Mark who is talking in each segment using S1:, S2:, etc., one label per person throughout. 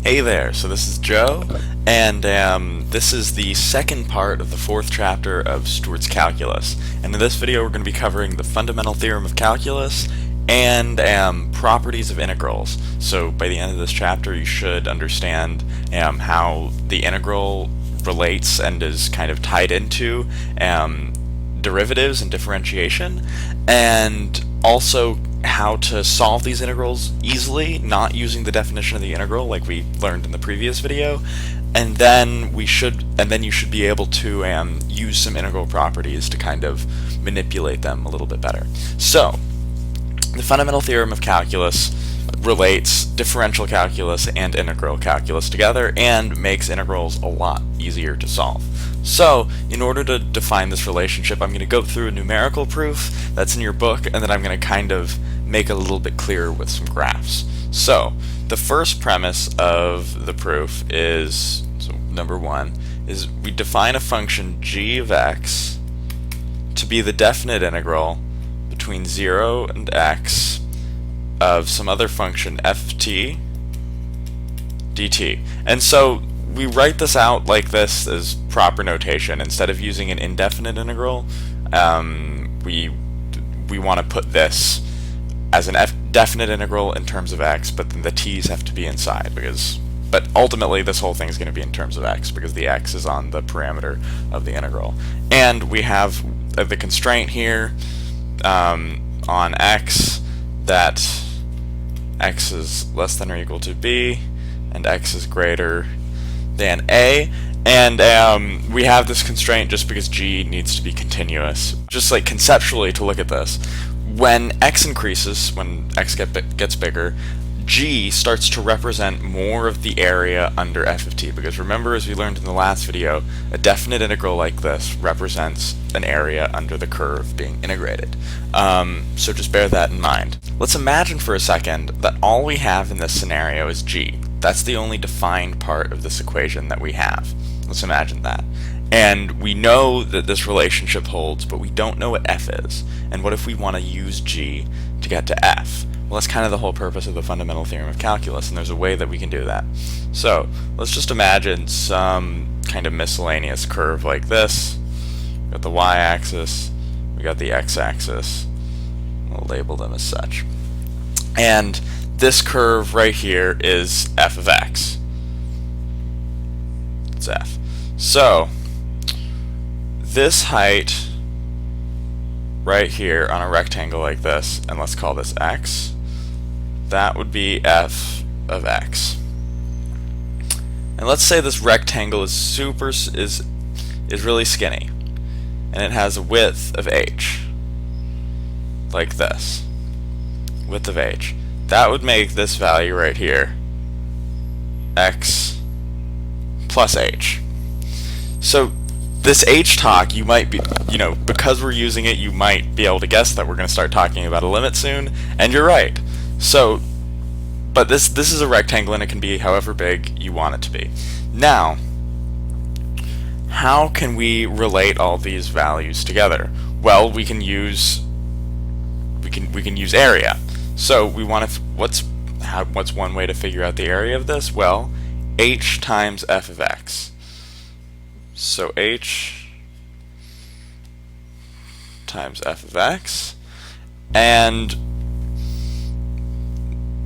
S1: Hey there, so this is Joe, and this is the second part of the fourth chapter of Stewart's Calculus. And in this video we're going to be covering the fundamental theorem of calculus and properties of integrals. So by the end of this chapter you should understand how the integral relates and is kind of tied into derivatives and differentiation, and also how to solve these integrals easily, not using the definition of the integral like we learned in the previous video, and then you should be able to use some integral properties to kind of manipulate them a little bit better. So, the fundamental theorem of calculus relates differential calculus and integral calculus together and makes integrals a lot easier to solve. So, in order to define this relationship, I'm going to go through a numerical proof that's in your book, and then I'm going to kind of make it a little bit clearer with some graphs. So, the first premise of the proof is, so number one, is we define a function g of x to be the definite integral between 0 and x of some other function f of t dt. And so we write this out like this as proper notation. Instead of using an indefinite integral, we want to put this as an definite integral in terms of x, but then the t's have to be inside, but ultimately this whole thing is going to be in terms of x because the x is on the parameter of the integral. And we have the constraint here on x that x is less than or equal to b and x is greater than a, and we have this constraint just because g needs to be continuous. Just like conceptually to look at this, when x increases, when x gets bigger, g starts to represent more of the area under f of t, because remember, as we learned in the last video, a definite integral like this represents an area under the curve being integrated. So just bear that in mind. Let's imagine for a second that all we have in this scenario is g. That's the only defined part of this equation that we have. Let's imagine that. And we know that this relationship holds, but we don't know what f is. And what if we want to use g to get to f? Well, that's kind of the whole purpose of the fundamental theorem of calculus, and there's a way that we can do that. So, let's just imagine some kind of miscellaneous curve like this. We got the y-axis, we got the x-axis. We'll label them as such. And this curve right here is f of x. It's f. So, this height right here on a rectangle like this, and let's call this x, that would be f of x. And let's say this rectangle is really skinny, and it has a width of h, like this, width of h. That would make this value right here x plus h. So this h talk, you might be, because we're using it, you might be able to guess that we're going to start talking about a limit soon, and you're right. So, but this is a rectangle and it can be however big you want it to be. Now, how can we relate all these values together? Well, we can use area. So we want to what's one way to figure out the area of this? Well, h times f of x. So h times f of x, and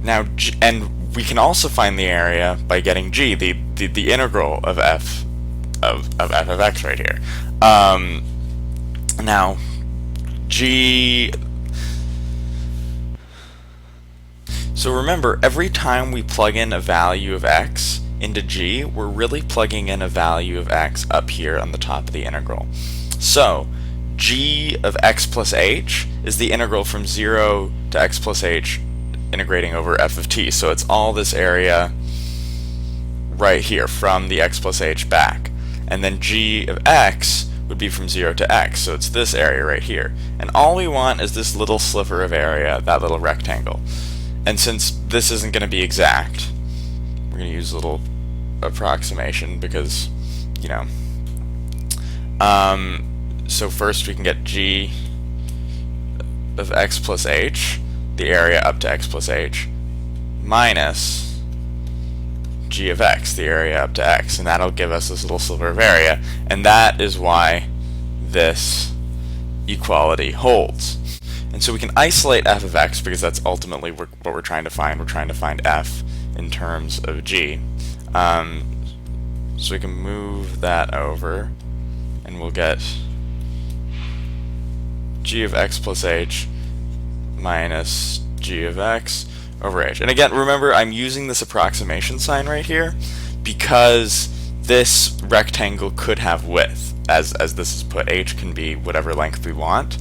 S1: now and we can also find the area by getting g, the integral of f of x right here. Now g. So remember, every time we plug in a value of x into g, we're really plugging in a value of x up here on the top of the integral. So g of x plus h is the integral from 0 to x plus h integrating over f of t. So it's all this area right here from the x plus h back. And then g of x would be from 0 to x, so it's this area right here. And all we want is this little sliver of area, that little rectangle. And since this isn't going to be exact, we're going to use a little approximation because, so first we can get g of x plus h, the area up to x plus h, minus g of x, the area up to x, and that'll give us this little sliver of area, and that is why this equality holds. And so we can isolate f of x because that's ultimately what we're trying to find. We're trying to find f in terms of g. So we can move that over, and we'll get g of x plus h minus g of x over h. And again, remember, I'm using this approximation sign right here because this rectangle could have width. As this is put, h can be whatever length we want,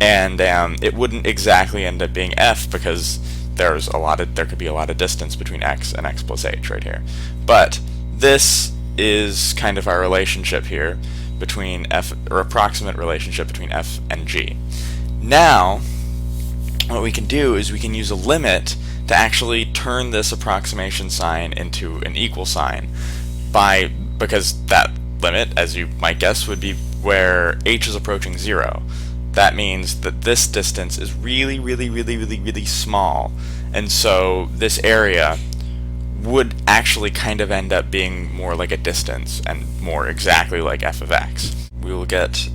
S1: and it wouldn't exactly end up being f because there could be a lot of distance between x and x plus h right here. But this is kind of our relationship here between f, or approximate relationship between f and g. Now, what we can do is we can use a limit to actually turn this approximation sign into an equal sign because that limit, as you might guess, would be where h is approaching 0. That means that this distance is really, really, really, really, really small, and so this area would actually kind of end up being more like a distance and more exactly like f of x. We will get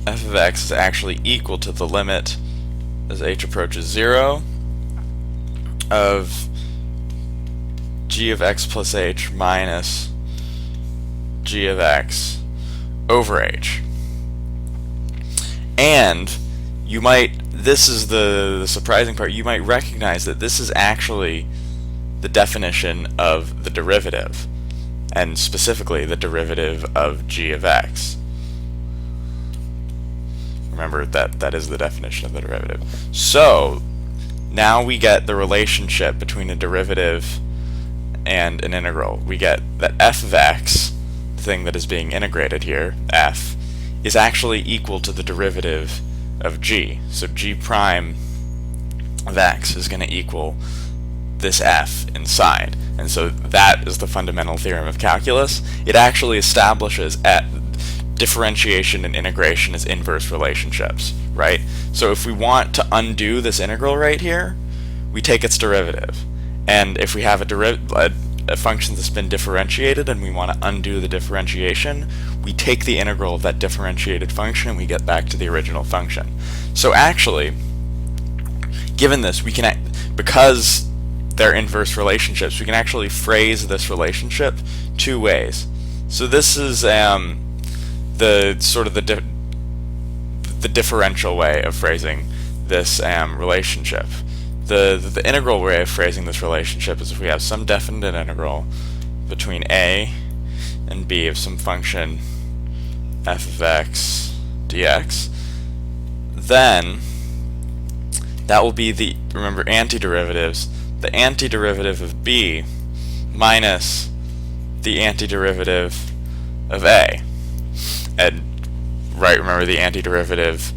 S1: f of x is actually equal to the limit as h approaches 0 of g of x plus h minus g of x over h. And you might, this is the surprising part, you might recognize that this is actually the definition of the derivative, and specifically the derivative of g of x. Remember that is the definition of the derivative. So now we get the relationship between a derivative and an integral. We get that f of x, the thing that is being integrated here, f, is actually equal to the derivative of g. So g prime of x is going to equal this f inside. And so that is the fundamental theorem of calculus. It actually establishes differentiation and integration as inverse relationships, right? So if we want to undo this integral right here, we take its derivative. And if we have a function that's been differentiated and we want to undo the differentiation, we take the integral of that differentiated function and we get back to the original function. So actually, given this, we can, because they're inverse relationships, we can actually phrase this relationship two ways. So this is the sort of the differential way of phrasing this relationship. The integral way of phrasing this relationship is if we have some definite integral between a and b of some function f of x dx, then that will be the, remember, antiderivatives, the antiderivative of b minus the antiderivative of a. And right, remember, the antiderivative,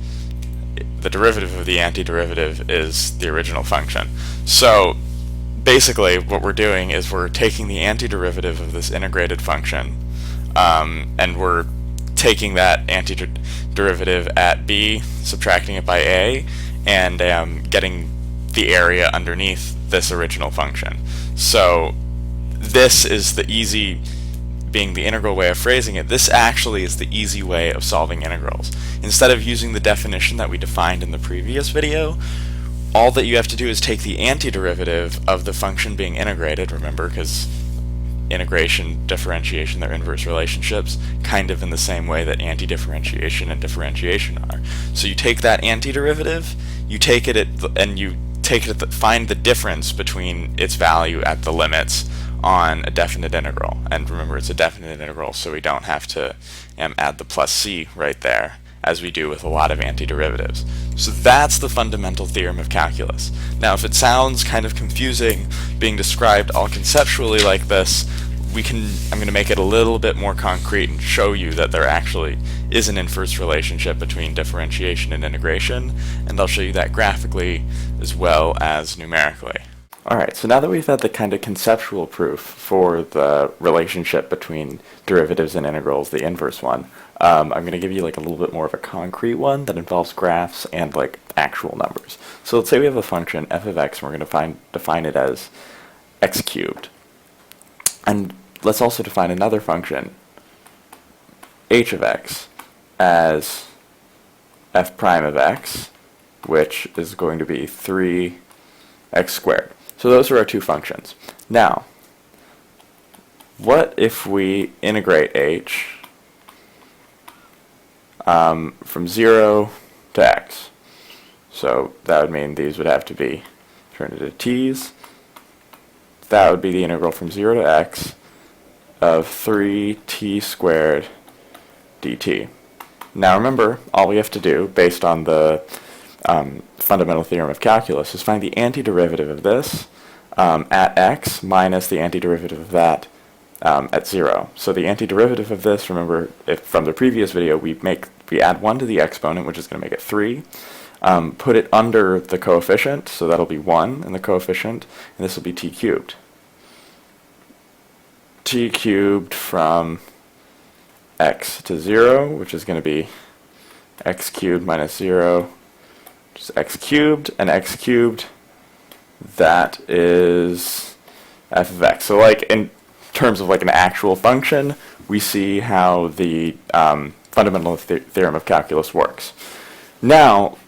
S1: the derivative of the antiderivative is the original function. So basically what we're doing is we're taking the antiderivative of this integrated function, and we're taking that antiderivative at b, subtracting it by a, and getting the area underneath this original function. So this is the easy, being the integral way of phrasing it, this actually is the easy way of solving integrals. Instead of using the definition that we defined in the previous video, all that you have to do is take the antiderivative of the function being integrated, remember, because integration, differentiation, they're inverse relationships, kind of in the same way that antidifferentiation and differentiation are. So you take that antiderivative, you take it and you take it find the difference between its value at the limits on a definite integral. And remember, it's a definite integral, so we don't have to add the plus c right there, as we do with a lot of antiderivatives. So that's the fundamental theorem of calculus. Now, if it sounds kind of confusing being described all conceptually like this, I'm going to make it a little bit more concrete and show you that there actually is an inverse relationship between differentiation and integration, and I'll show you that graphically as well as numerically. Alright, so now that we've had the kind of conceptual proof for the relationship between derivatives and integrals, the inverse one, I'm going to give you like a little bit more of a concrete one that involves graphs and like actual numbers. So let's say we have a function f of x and we're going to define it as x cubed. And let's also define another function, h of x, as f prime of x, which is going to be 3x squared. So those are our two functions. Now, what if we integrate h from 0 to x? So that would mean these would have to be turned into t's. That would be the integral from 0 to x of 3t squared dt. Now remember, all we have to do, based on the fundamental theorem of calculus, is find the antiderivative of this at x minus the antiderivative of that at 0. So the antiderivative of this, remember, from the previous video, we add 1 to the exponent, which is going to make it 3. Put it under the coefficient, so that'll be 1 in the coefficient, and this will be t cubed. T cubed from x to 0, which is going to be x cubed minus 0, which is x cubed, and x cubed, that is f of x. So like in terms of like an actual function, we see how the fundamental theorem of calculus works. Now,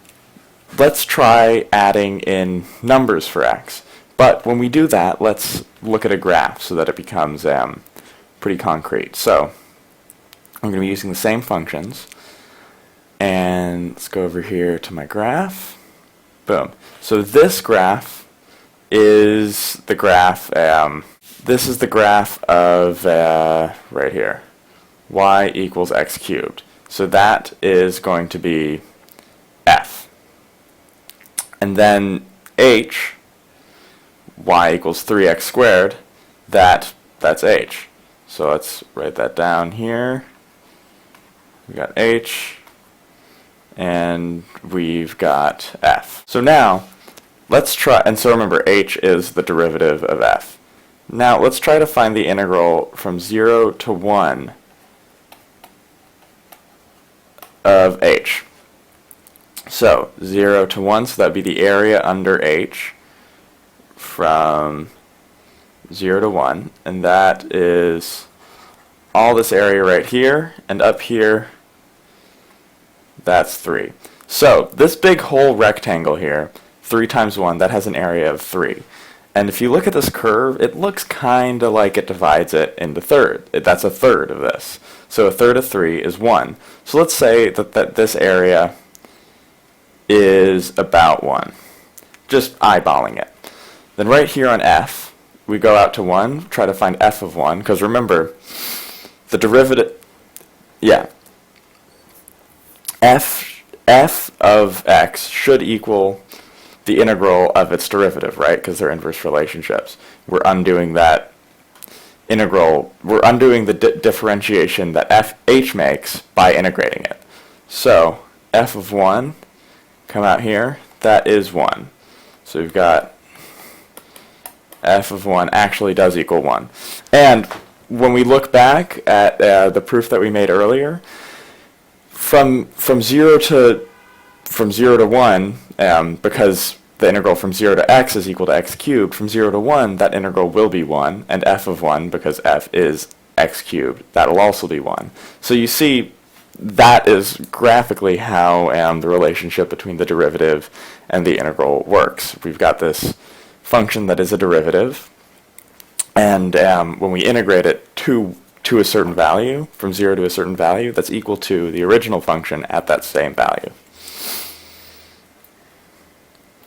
S1: let's try adding in numbers for x. But when we do that, let's look at a graph so that it becomes pretty concrete. So I'm going to be using the same functions, and let's go over here to my graph. Boom. So this graph is the graph, this is the graph of, right here, y equals x cubed. So that is going to be f. And then h, y equals 3x squared, that's h. So let's write that down here. We got h, and we've got f. So now, let's try, and so remember, h is the derivative of f. Now, let's try to find the integral from 0 to 1 of h. So, 0 to 1, so that would be the area under h from 0 to 1, and that is all this area right here, and up here, that's 3. So, this big whole rectangle here, 3 times 1, that has an area of 3. And if you look at this curve, it looks kind of like it divides it into that's a third of this. So a third of 3 is 1. So let's say that this area is about 1. Just eyeballing it. Then right here on f, we go out to 1, try to find f of 1, because remember, the derivative, yeah, f of x should equal the integral of its derivative, right? Because they're inverse relationships. We're undoing that integral, we're undoing the differentiation that h makes by integrating it. So f of 1, come out here, that is 1. So we've got f of 1 actually does equal 1. And when we look back at the proof that we made earlier, from 0 to 1, because the integral from 0 to x is equal to x cubed, from 0 to 1, that integral will be 1, and f of 1, because f is x cubed, that will also be 1. So you see, that is graphically how the relationship between the derivative and the integral works. We've got this function that is a derivative, and when we integrate it to a certain value, from 0 to a certain value, that's equal to the original function at that same value.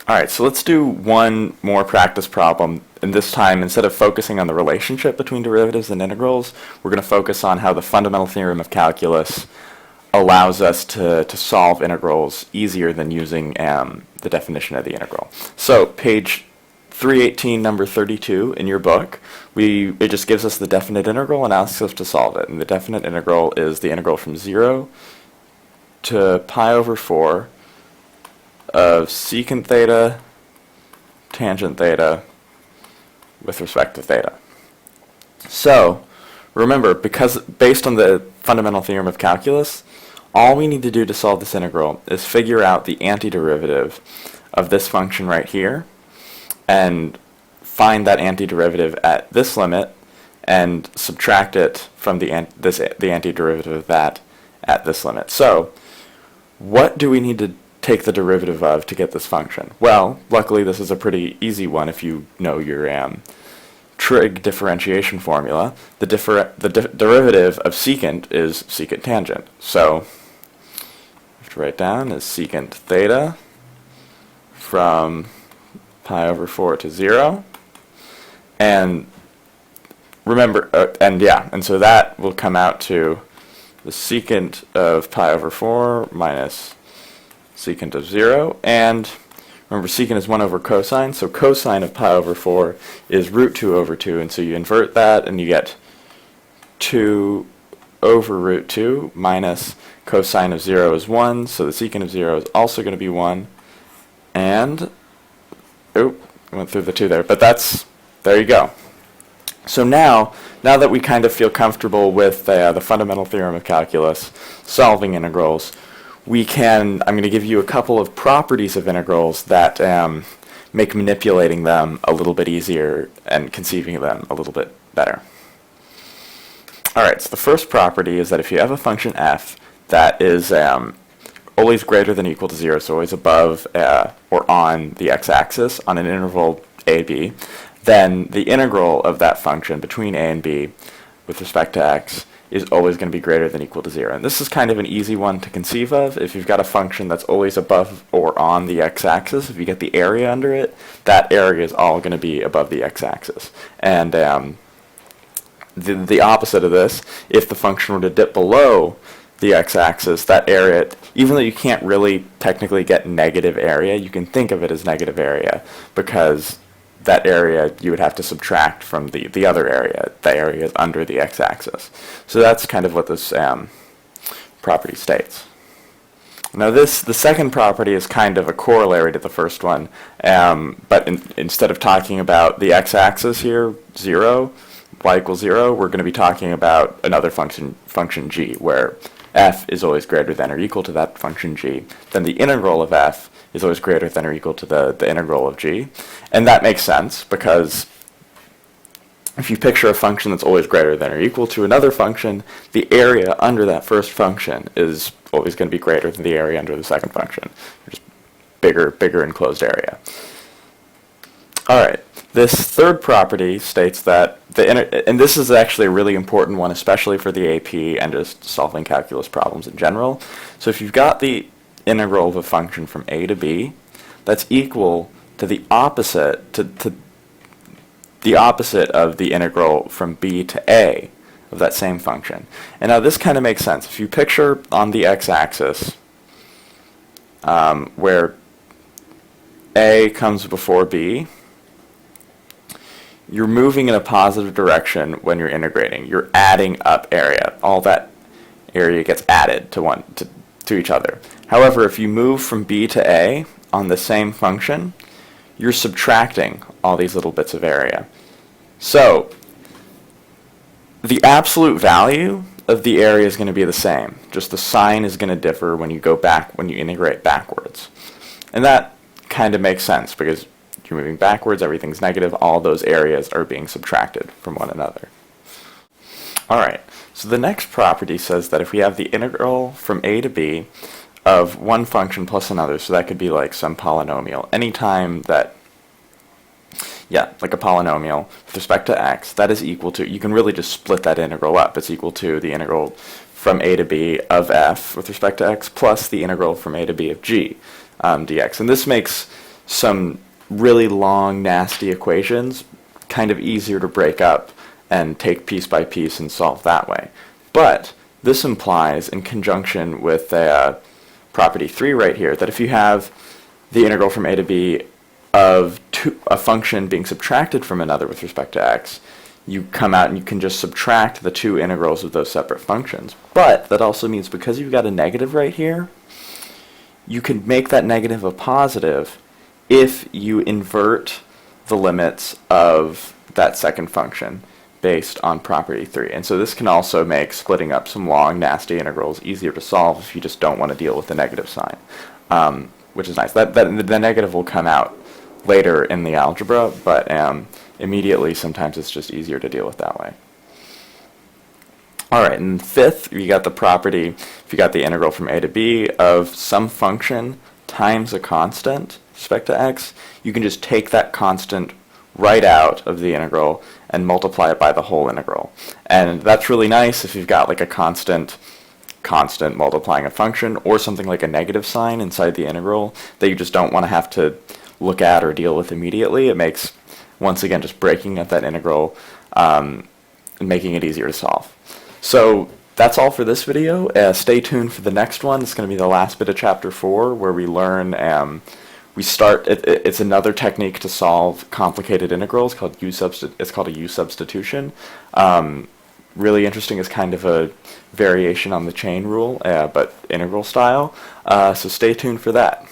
S1: Alright, so let's do one more practice problem, and this time, instead of focusing on the relationship between derivatives and integrals, we're going to focus on how the fundamental theorem of calculus allows us to solve integrals easier than using the definition of the integral. So, page 318, number 32 in your book, it just gives us the definite integral and asks us to solve it. And the definite integral is the integral from 0 to pi over 4 of secant theta, tangent theta, with respect to theta. So remember, because based on the fundamental theorem of calculus, all we need to do to solve this integral is figure out the antiderivative of this function right here and find that antiderivative at this limit and subtract it from the antiderivative of that at this limit. So what do we need to take the derivative of to get this function? Well, luckily this is a pretty easy one if you know your trig differentiation formula. The derivative of secant is secant tangent. So I have to write down is secant theta from pi over 4 to 0. And remember, and so that will come out to the secant of pi over 4 minus secant of 0. And remember, secant is 1 over cosine, so cosine of pi over 4 is root 2 over 2, and so you invert that and you get 2 over root 2 minus cosine of 0 is 1, so the secant of 0 is also going to be 1. And, I went through the 2 there, but there you go. So now that we kind of feel comfortable with the fundamental theorem of calculus, solving integrals, I'm going to give you a couple of properties of integrals that make manipulating them a little bit easier and conceiving of them a little bit better. Alright, so the first property is that if you have a function f that is always greater than or equal to 0, so always above or on the x-axis on an interval a, b, then the integral of that function between a and b with respect to x is always going to be greater than or equal to 0. And this is kind of an easy one to conceive of. If you've got a function that's always above or on the x-axis, if you get the area under it, that area is all going to be above the x-axis. And the opposite of this, if the function were to dip below the x-axis, that area, even though you can't really technically get negative area, you can think of it as negative area, because that area you would have to subtract from the other area. The area is under the x-axis. So that's kind of what this property states. Now the second property is kind of a corollary to the first one, but instead of talking about the x-axis here, 0, y equals 0, we're going to be talking about another function g, where f is always greater than or equal to that function g. Then the integral of f is always greater than or equal to the integral of g. And that makes sense, because if you picture a function that's always greater than or equal to another function, the area under that first function is always going to be greater than the area under the second function. Just bigger enclosed area. Alright, this third property states that and this is actually a really important one, especially for the AP and just solving calculus problems in general. So if you've got the integral of a function from a to b, that's equal to the opposite the opposite of the integral from b to a of that same function. And now this kind of makes sense. If you picture on the x-axis where a comes before b, you're moving in a positive direction when you're integrating. You're adding up area. All that area gets added to each other. However, if you move from b to a on the same function, you're subtracting all these little bits of area. So the absolute value of the area is going to be the same. Just the sign is going to differ when you integrate backwards. And that kind of makes sense, because you're moving backwards, everything's negative, all those areas are being subtracted from one another. Alright, so the next property says that if we have the integral from a to b of one function plus another, so that could be like some polynomial, anytime that, like a polynomial with respect to x, that is equal to, you can really just split that integral up, it's equal to the integral from a to b of f with respect to x plus the integral from a to b of g dx. And this makes some really long, nasty equations kind of easier to break up and take piece by piece and solve that way. But this implies, in conjunction with property 3 right here, that if you have the integral from a to b of a function being subtracted from another with respect to x, you come out and you can just subtract the two integrals of those separate functions. But that also means, because you've got a negative right here, you can make that negative a positive if you invert the limits of that second function based on property 3. And so this can also make splitting up some long, nasty integrals easier to solve if you just don't want to deal with the negative sign, which is nice. The negative will come out later in the algebra, but immediately sometimes it's just easier to deal with that way. All right, and fifth, you got the property, if you got the integral from a to b of some function times a constant with respect to x, you can just take that constant right out of the integral and multiply it by the whole integral. And that's really nice if you've got like a constant multiplying a function, or something like a negative sign inside the integral that you just don't want to have to look at or deal with immediately. It makes, once again, just breaking at that integral and making it easier to solve. So that's all for this video. Stay tuned for the next one. It's going to be the last bit of chapter 4, where we learn it's another technique to solve complicated integrals called it's called a U substitution. Really interesting. It's kind of a variation on the chain rule, but integral style. So stay tuned for that.